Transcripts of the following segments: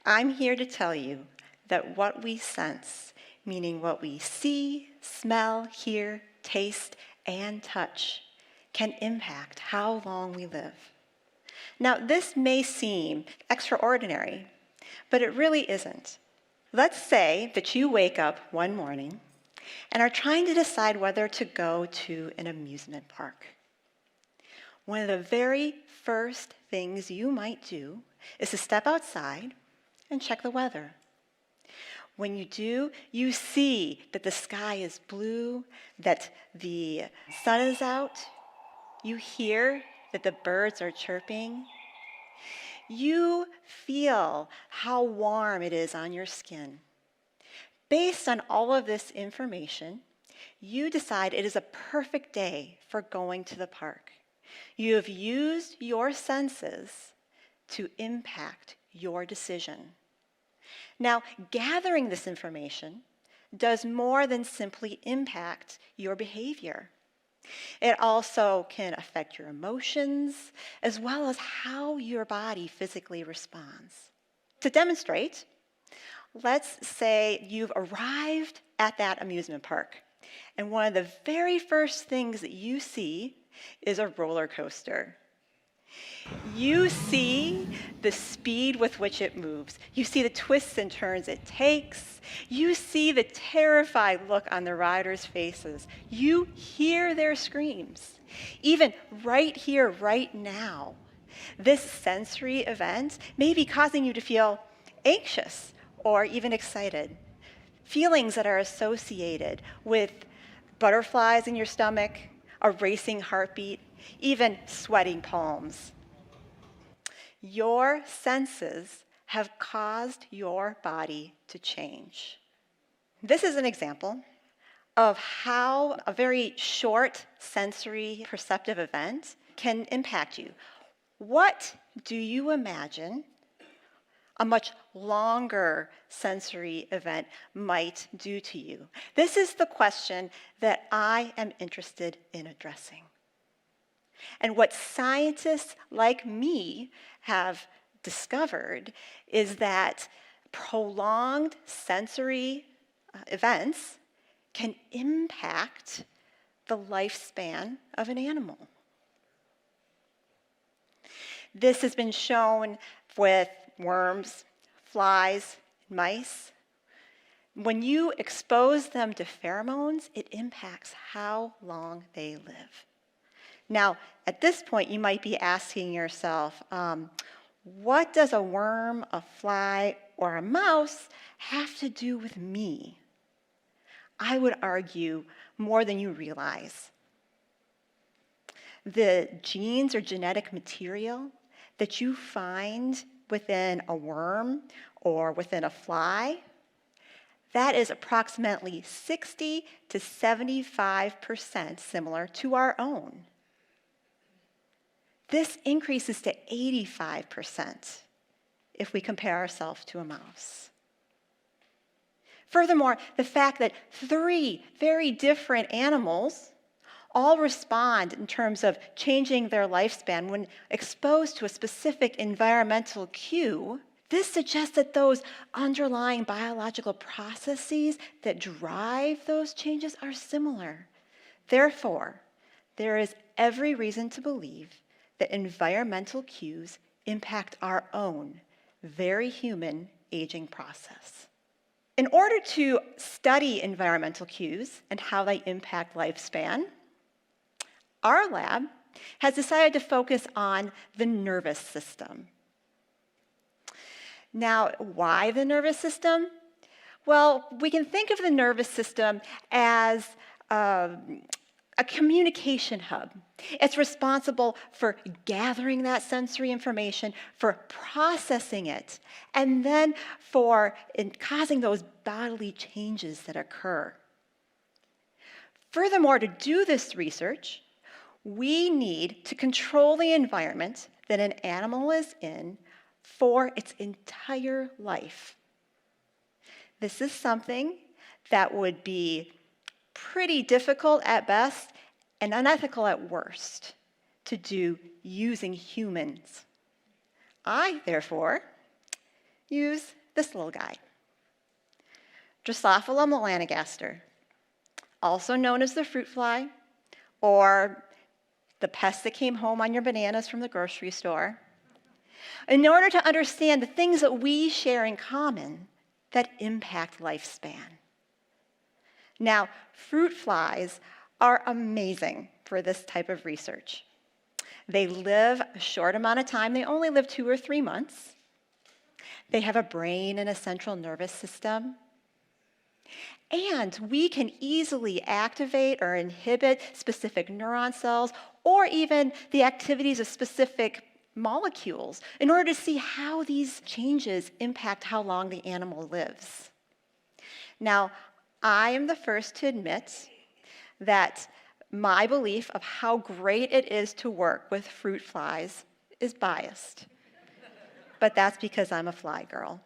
I'm here to tell you that what we sense, meaning what we see, smell, hear, taste, and touch, can impact how long we live. Now, this may seem extraordinary, but it really isn't. Let's say that you wake up one morning and are trying to decide whether to go to an amusement park. One of the very first things you might do is to step outside and check the weather. When you do, you see that the sky is blue, that the sun is out. You hear that the birds are chirping. You feel how warm it is on your skin. Based on all of this information, you decide it is a perfect day for going to the park. You have used your senses to impact your decision. Now, gathering this information does more than simply impact your behavior. It also can affect your emotions, as well as how your body physically responds. To demonstrate, let's say you've arrived at that amusement park, and one of the very first things that you see is a roller coaster. You see the speed with which it moves. You see the twists and turns it takes. You see the terrified look on the riders' faces. You hear their screams. Even right here, right now, this sensory event may be causing you to feel anxious or even excited. Feelings that are associated with butterflies in your stomach, a racing heartbeat, even sweating palms. Your senses have caused your body to change. This is an example of how a very short sensory perceptive event can impact you. What do you imagine a much longer sensory event might do to you? This is the question that I am interested in addressing. And what scientists like me have discovered is that prolonged sensory events can impact the lifespan of an animal. This has been shown with worms, flies, mice. When you expose them to pheromones, it impacts how long they live. Now, at this point, you might be asking yourself, what does a worm, a fly, or a mouse have to do with me? I would argue more than you realize. The genes or genetic material that you find within a worm or within a fly, that is approximately 60 to 75% similar to our own. This increases to 85% if we compare ourselves to a mouse. Furthermore, the fact that 3 very different animals all respond in terms of changing their lifespan when exposed to a specific environmental cue, this suggests that those underlying biological processes that drive those changes are similar. Therefore, there is every reason to believe that environmental cues impact our own very human aging process. In order to study environmental cues and how they impact lifespan, our lab has decided to focus on the nervous system. Now, why the nervous system? Well, we can think of the nervous system as a communication hub. It's responsible for gathering that sensory information, for processing it, and then for causing those bodily changes that occur. Furthermore, to do this research, we need to control the environment that an animal is in for its entire life. This is something that would be pretty difficult at best and unethical at worst to do using humans. I, therefore, use this little guy. Drosophila melanogaster, also known as the fruit fly, or the pest that came home on your bananas from the grocery store, in order to understand the things that we share in common that impact lifespan. Now, fruit flies are amazing for this type of research. They live a short amount of time. They only live 2 or 3 months. They have a brain and a central nervous system. And we can easily activate or inhibit specific neuron cells or even the activities of specific molecules in order to see how these changes impact how long the animal lives. Now, I am the first to admit that my belief of how great it is to work with fruit flies is biased. But that's because I'm a fly girl.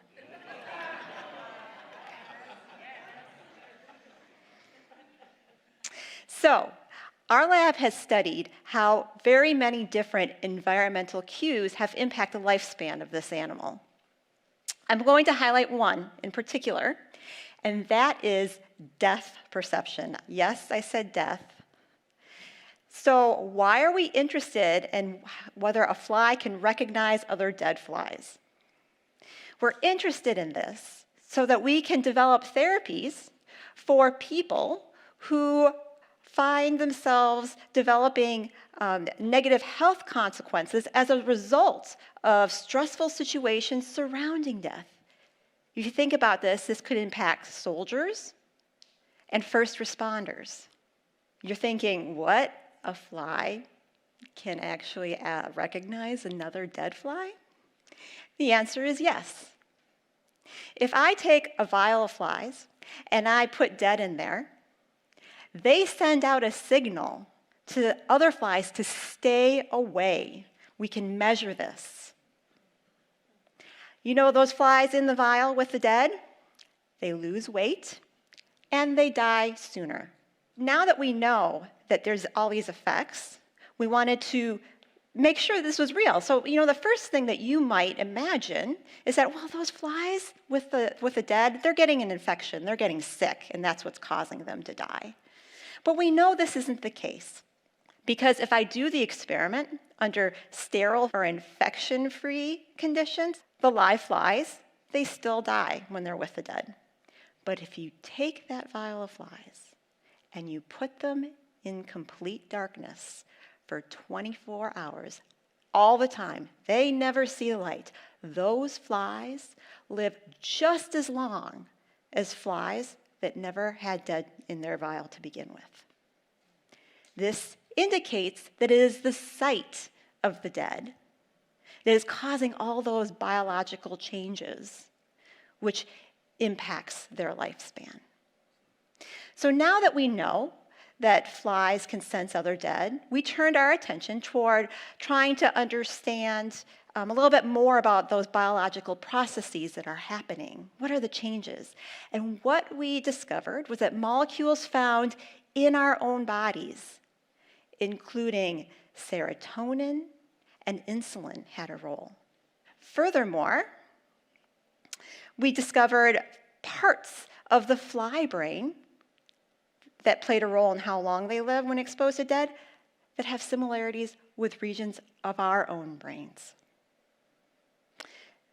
So, our lab has studied how very many different environmental cues have impacted the lifespan of this animal. I'm going to highlight one in particular, and that is death perception. Yes, I said death. So why are we interested in whether a fly can recognize other dead flies? We're interested in this so that we can develop therapies for people who find themselves developing negative health consequences as a result of stressful situations surrounding death. If you think about this, this could impact soldiers and first responders. You're thinking, what? A fly can actually recognize another dead fly? The answer is yes. If I take a vial of flies and I put dead in there, they send out a signal to other flies to stay away. We can measure this. You know those flies in the vial with the dead? They lose weight and they die sooner. Now that we know that there's all these effects, we wanted to make sure this was real. So, the first thing that you might imagine is that, well, those flies with the dead, they're getting an infection, they're getting sick, and that's what's causing them to die. But we know this isn't the case, because if I do the experiment under sterile or infection-free conditions, the live flies, they still die when they're with the dead. But if you take that vial of flies and you put them in complete darkness for 24 hours, all the time, they never see the light, those flies live just as long as flies that never had dead in their vial to begin with. This indicates that it is the sight of the dead that is causing all those biological changes, which impacts their lifespan. So now that we know that flies can sense other dead, we turned our attention toward trying to understand a little bit more about those biological processes that are happening. What are the changes? And what we discovered was that molecules found in our own bodies, including serotonin and insulin, had a role. Furthermore, we discovered parts of the fly brain that played a role in how long they live when exposed to dead that have similarities with regions of our own brains.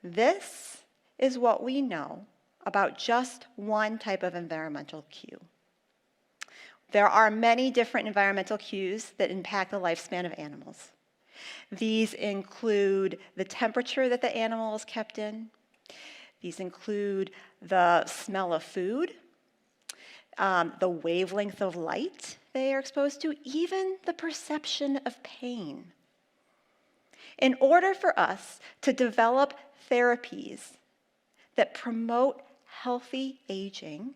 This is what we know about just one type of environmental cue. There are many different environmental cues that impact the lifespan of animals. These include the temperature that the animal is kept in. These include the smell of food, the wavelength of light they are exposed to, even the perception of pain. In order for us to develop therapies that promote healthy aging,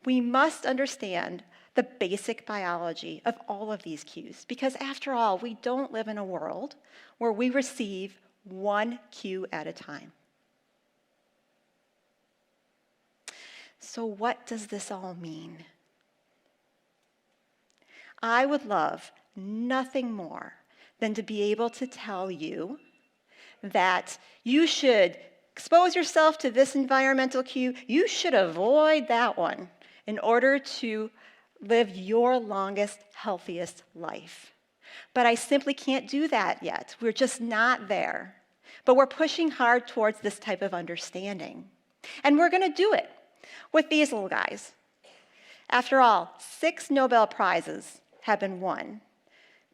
we must understand the basic biology of all of these cues, because after all, we don't live in a world where we receive one cue at a time. So what does this all mean? I would love nothing more than to be able to tell you that you should expose yourself to this environmental cue, you should avoid that one in order to live your longest, healthiest life. But I simply can't do that yet. We're just not there. But we're pushing hard towards this type of understanding. And we're going to do it with these little guys. After all, 6 Nobel Prizes have been won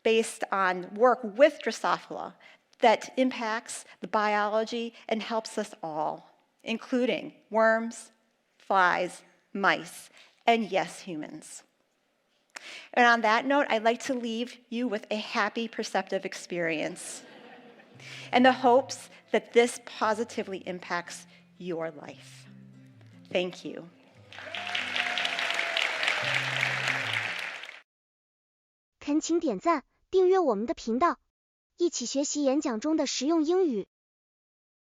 based on work with Drosophila that impacts the biology and helps us all, including worms, flies, mice, and yes, humans. And on that note, I'd like to leave you with a happy, perceptive experience and the hopes that this positively impacts your life. Thank you. 恳请点赞，订阅我们的频道，一起学习演讲中的实用英语。